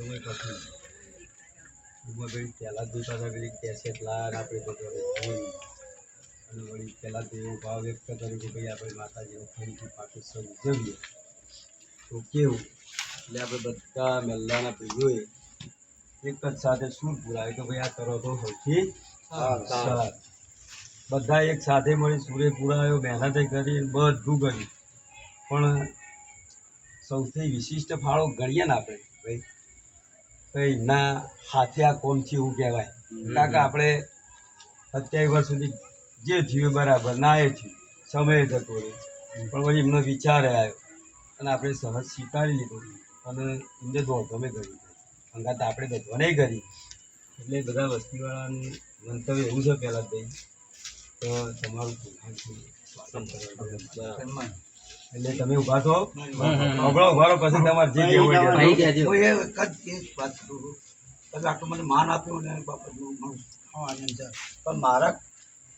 સમય પછી પહેલાં જોતા હતા પેલી કેસેટ લાર આપણે બધું જોઈ અને વળી પહેલાં તો એવો ભાવ વ્યક્ત કર્યો કે ભાઈ આપણે માતાજીનું ફરીથી પાછું ઉજવીએ તો કેવું એટલે આપણે બધા મહેલાના ભાઈઓએ એક જ સાથે શું બોલાવે કે ભાઈ આ કરો તો સૌથી સારું બધા એક સાથે મળી સૂર્ય પુરાયો મહેનત કરી બધું કર્યું પણ સૌથી વિશિષ્ટ ફાળો ગણીએ ને આપણે ભાઈ કઈ ના હાથે આ કોમથી એવું કહેવાય કારણ કે આપણે 27 વર્ષ સુધી જે થયું બરાબર ના એ થયું સમય જતો રહ્યો પણ વળી એમનો વિચાર આવ્યો અને આપણે સહજ સ્વીકારી લીધું અને એમને દોડધમે કરી અંગાત આપણે બધવાને કરી એટલે બધા વસ્તીવાળાનું મંતવ્ય એવું છે પહેલાં ભાઈ તો તમારું એટલે તમે ઉભા છો ઉભા રહો પછી તમારે જે આટલું મને માન આપ્યું ને બાબતનું આનંદ છે પણ મારા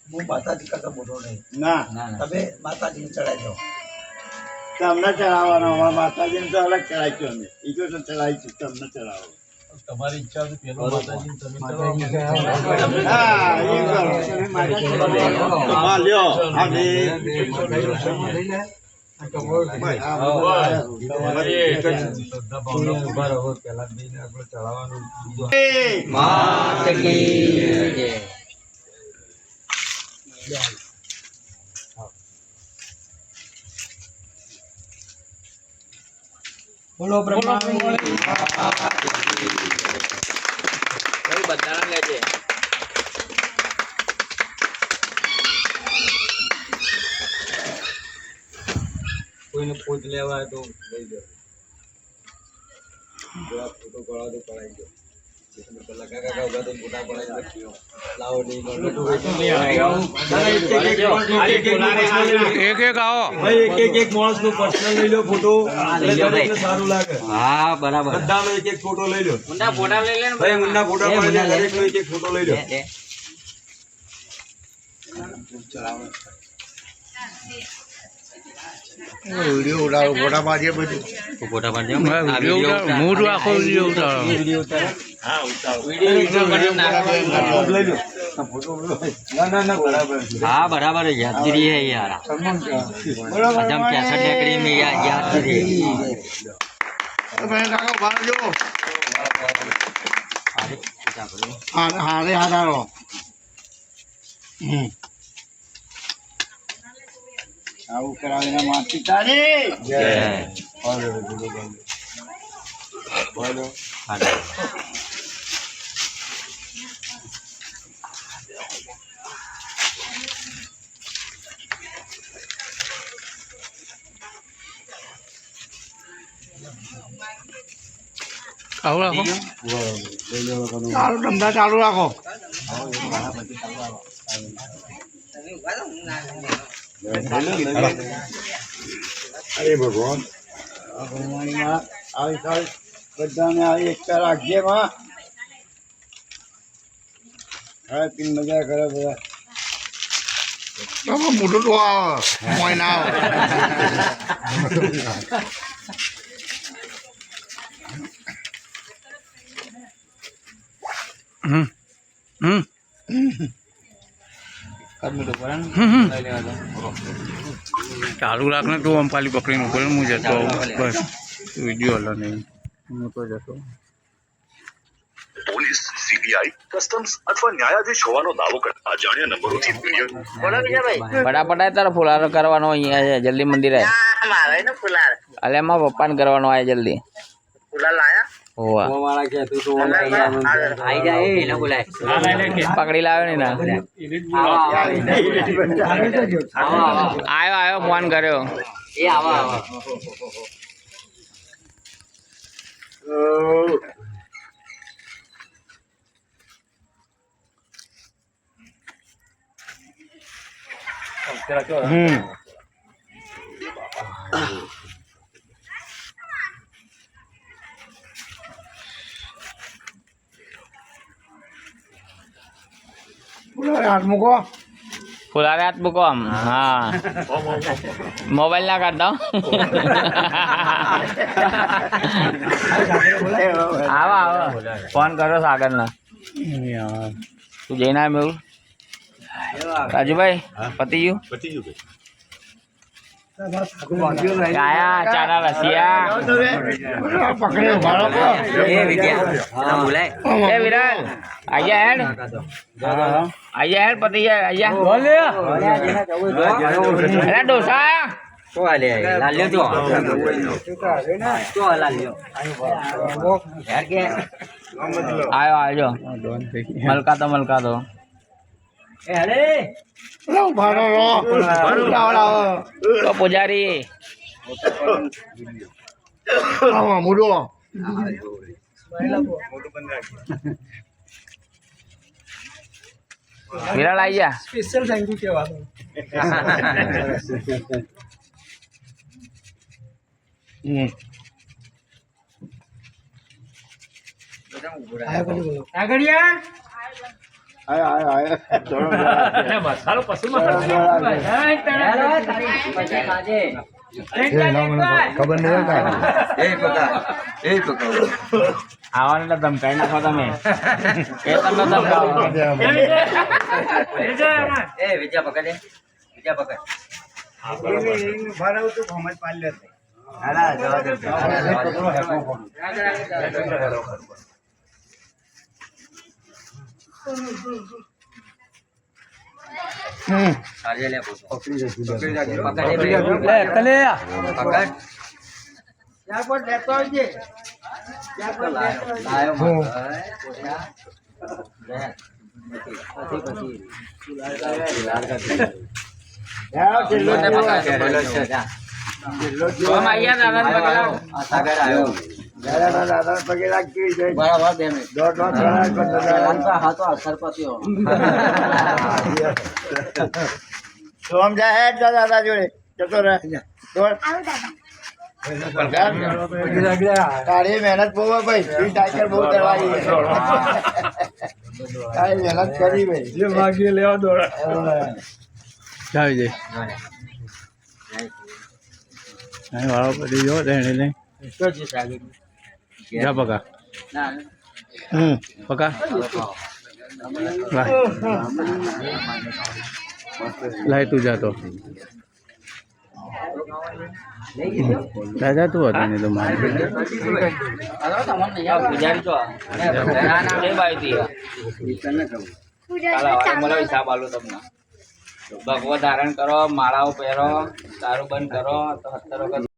હું માતાજી કરતા મોટો નહીં ના તમે માતાજીને ચડાવી દો તમને ચડાવવાનો અમારા માતાજીને તો અલગ ચડાવીશું અમે ઈજો તો ચડાવીશું તમને ચડાવો તમારી ઈચ્છા તો પેલો માતાજીને તમે બોલો બ્રહ્મા બધા લે છે કોઈને પોત લેવા તો લઈ જાઓ ફોટો પડાવો તો પડાવી દો એક એક માણસ નો પર્સનલ લઈ લો ફોટો સારું લાગે હા બરાબર બધાનો એક એક ફોટો લઈ લો ફોટા લઈ લે ભાઈ મુન્ના ફોટા પડે દરેક નો એક એક ફોટો લઈ લો વિડિયો ઉડાવો ફોટા પાડીએ બધું ફોટા પાડીએ વિડિયો મૂડ આખો વિડિયો ઉતારો હા ઉતારો વિડિયો લઈ લો ફોટો ના બરાબર હા બરાબર યાદગીરી है यार हम कैसा टेकरी में यादगिरी तो मैं काका बाहर जो हारे हारो આવું કરાવીને માત પિતાની જય બોલો ચાલુ રાખો ચાલુ ધંધા ચાલુ રાખો અરે ભગવાન ભગવાનમાં આવી સારી બધાને આવી એકતા રાખજે માં હવે પીન મજા કરે બધા મોટો તો આવે ના ચાલુ રાખને તું આમ ખાલી પકડીને ઉપર હું જતો બસ વિડીયો હલો નહીં હું તો જતો પોલીસ સીબીઆઈ કસ્ટમ્સ અથવા ન્યાયાધીશ હોવાનો દાવો કરતા અજાણ્યા નંબરોથી ફટાફટ તારે ફુલારો કરવાનો અહીંયા છે જલ્દી મંદિર અલે એમાં પપ્પાને કરવાનો આવે જલ્દી ફુલા લાયા પકડી લાવ્યો ને ના આવ્યો ફોન કર્યો એ આવા ફુલારે હાથ મૂકો આમ હા મોબાઈલ ના કાઢતા આવો ફોન કર્યો સાગરને તું જઈને આવ્યો એવું રાજુભાઈ પતી ગયું આયા ચાના રસિયા એ વિરાલ આયા હેડ પતી જાય આયા ડોસા આયો મલકા તો તો પૂજારી વિરાળ આવી જા સ્પેશિયલ થેન્ક યુ કહેવાનું આવવાને તો ધમકાઈ નાખો તમે એ તમને ધમકાવો દાદા જોડે જતો રહે તારી મહેનત બહુ હોય ભાઈ ટાઈચર બહુ કરવાની તારી મહેનત કરી ભાઈ જે માગીએ લેવા દોડા આવી જાય વાળો પડી જો એને જા પકા પકા લાય તું જાતો દાદા તું હતો ને તો મારે પૂજારી તો હિસાબ આલો તમને ભગવો ધારણ કરો માળાઓ પહેરો દારૂ બંધ કરો તો 70 વખત